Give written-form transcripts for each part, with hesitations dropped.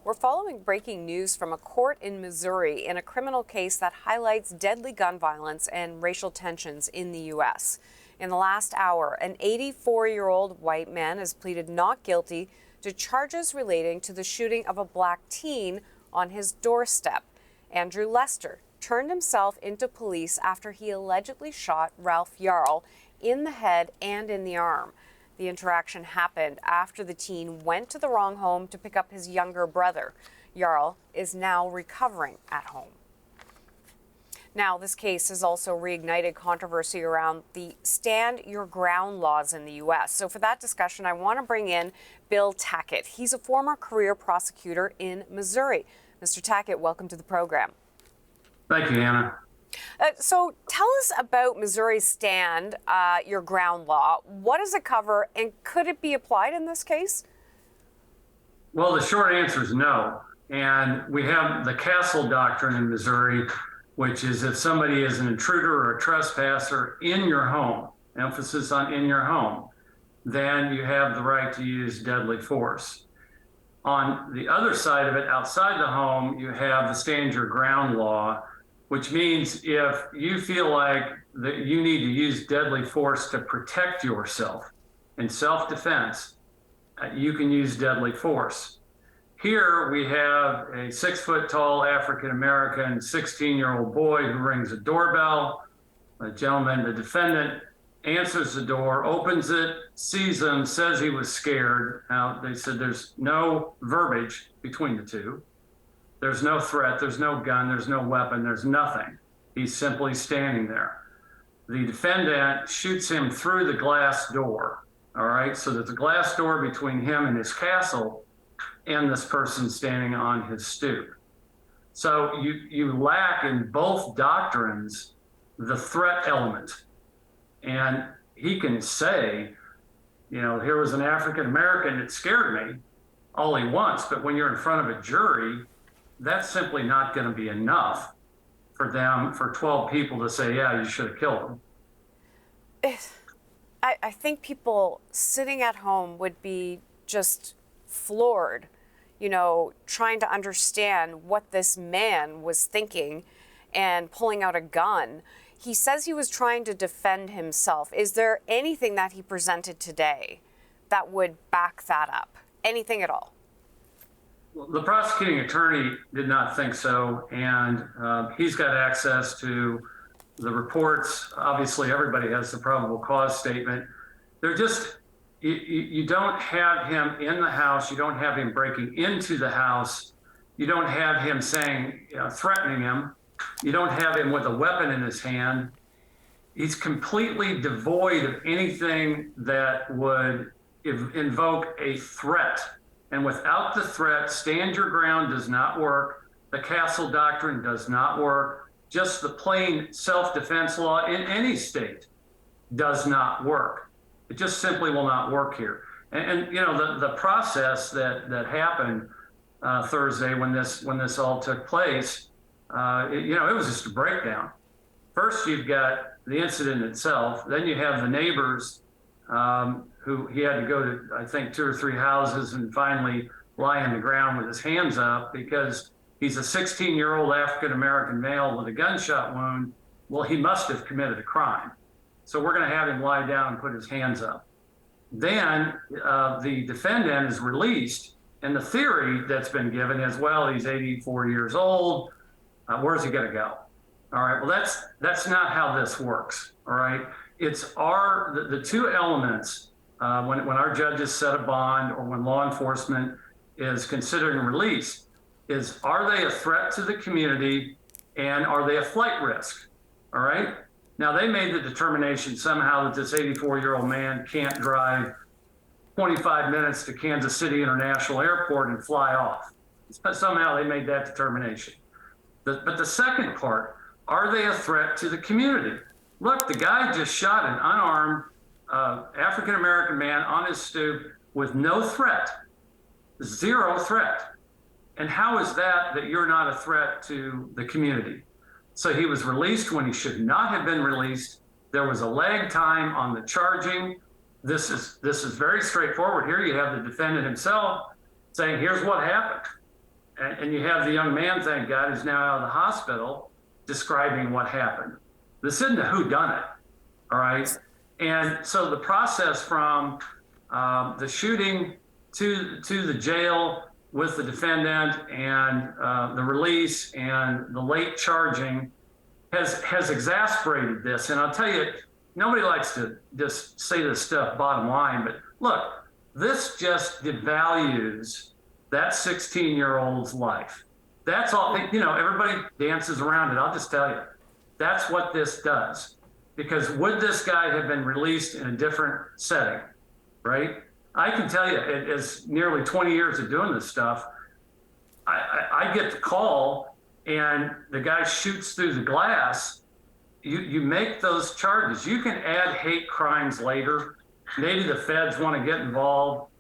We're following breaking news from a court in Missouri in a criminal case that highlights deadly gun violence and racial tensions in the U.S. In the last hour, an 84-year-old white man has pleaded not guilty to charges relating to the shooting of a black teen on his doorstep. Andrew Lester turned himself into police after he allegedly shot Ralph Yarl in the head and in the arm. The interaction happened after the teen went to the wrong home to pick up his younger brother. Yarl is now recovering at home. Now, this case has also reignited controversy around the stand your ground laws in the U.S. So for that discussion, I want to bring in Bill Tackett. He's a former career prosecutor in Missouri. Mr. Tackett, welcome to the program. Thank you, Anna. So tell us about Missouri's stand your ground law. What does it cover, and could it be applied in this case? Well, the short answer is no. And we have the castle doctrine in Missouri, which is if somebody is an intruder or a trespasser in your home, emphasis on in your home, then you have the right to use deadly force. On the other side of it, outside the home, you have the stand your ground law, which means if you feel like that you need to use deadly force to protect yourself in self-defense, you can use deadly force. Here we have a 6-foot-tall African-American 16-year-old boy who rings a doorbell. The gentleman, the defendant, answers the door, opens it, sees him, says he was scared. Now, they said there's no verbiage between the two. There's no threat, there's no gun, there's no weapon, there's nothing. He's simply standing there. The defendant shoots him through the glass door, all right? So there's a glass door between him and his castle and this person standing on his stoop. So you lack in both doctrines the threat element. And he can say, you know, here was an African-American that scared me all he wants, but when you're in front of a jury, that's simply not going to be enough for them, for 12 people to say, yeah, you should have killed him. I think people sitting at home would be just floored, you know, trying to understand what this man was thinking and pulling out a gun. He says he was trying to defend himself. Is there anything that he presented today that would back that up? Anything at all? Well, the prosecuting attorney did not think so, and he's got access to the reports. Obviously, everybody has the probable cause statement. They're just, you don't have him in the house. You don't have him breaking into the house. You don't have him saying, threatening him. You don't have him with a weapon in his hand. He's completely devoid of anything that would invoke a threat. And without the threat, stand your ground does not work. The castle doctrine does not work. Just the plain self-defense law in any state does not work. It just simply will not work here. And you know, the process that happened Thursday when this all took place, it was just a breakdown. First, you've got the incident itself. Then you have the neighbors who he had to go to, I think, 2 or 3 houses and finally lie on the ground with his hands up because he's a 16-year-old African-American male with a gunshot wound. Well, he must have committed a crime. So we're going to have him lie down and put his hands up. Then the defendant is released, and the theory that's been given is, well, he's 84 years old. Where's he going to go? All right, well, that's not how this works, all right? It's the two elements when our judges set a bond or when law enforcement is considering release is, are they a threat to the community and are they a flight risk, all right? Now, they made the determination somehow that this 84-year-old man can't drive 25 minutes to Kansas City International Airport and fly off. Somehow they made that determination. But the second part, are they a threat to the community? Look, the guy just shot an unarmed African-American man on his stoop with no threat, zero threat. And how is that you're not a threat to the community? So he was released when he should not have been released. There was a lag time on the charging. This is very straightforward. Here you have the defendant himself saying, here's what happened. And you have the young man, thank God, who's now out of the hospital describing what happened. This isn't a whodunit, all right? And so the process from the shooting to the jail with the defendant and the release and the late charging has exasperated this. And I'll tell you, nobody likes to just say this stuff bottom line, but look, this just devalues that 16-year-old's life. That's all, you know, everybody dances around it. I'll just tell you, that's what this does. Because would this guy have been released in a different setting, right? I can tell you, as nearly 20 years of doing this stuff, I get the call and the guy shoots through the glass. You make those charges. You can add hate crimes later. Maybe the feds want to get involved.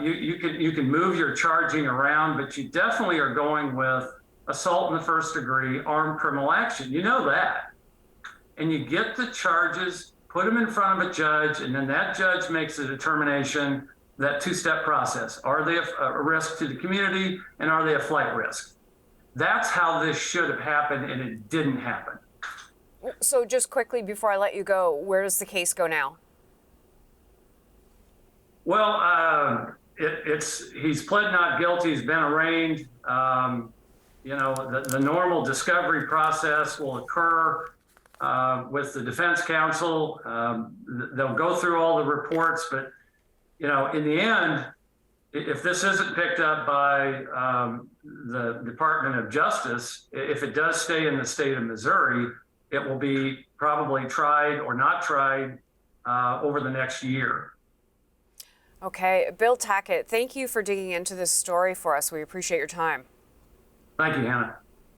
You can move your charging around, but you definitely are going with assault in the first degree, armed criminal action. You know that. And you get the charges, put them in front of a judge, and then that judge makes a determination, that two-step process. Are they a risk to the community, and are they a flight risk? That's how this should have happened, and it didn't happen. So just quickly before I let you go, where does the case go now? Well, he's pled not guilty. He's been arraigned. You know, the normal discovery process will occur with the defense counsel. They'll go through all the reports, but, you know, in the end, if this isn't picked up by the Department of Justice, if it does stay in the state of Missouri, it will be probably tried or not tried over the next year. Okay, Bill Tackett, thank you for digging into this story for us. We appreciate your time. Thank you, Hannah.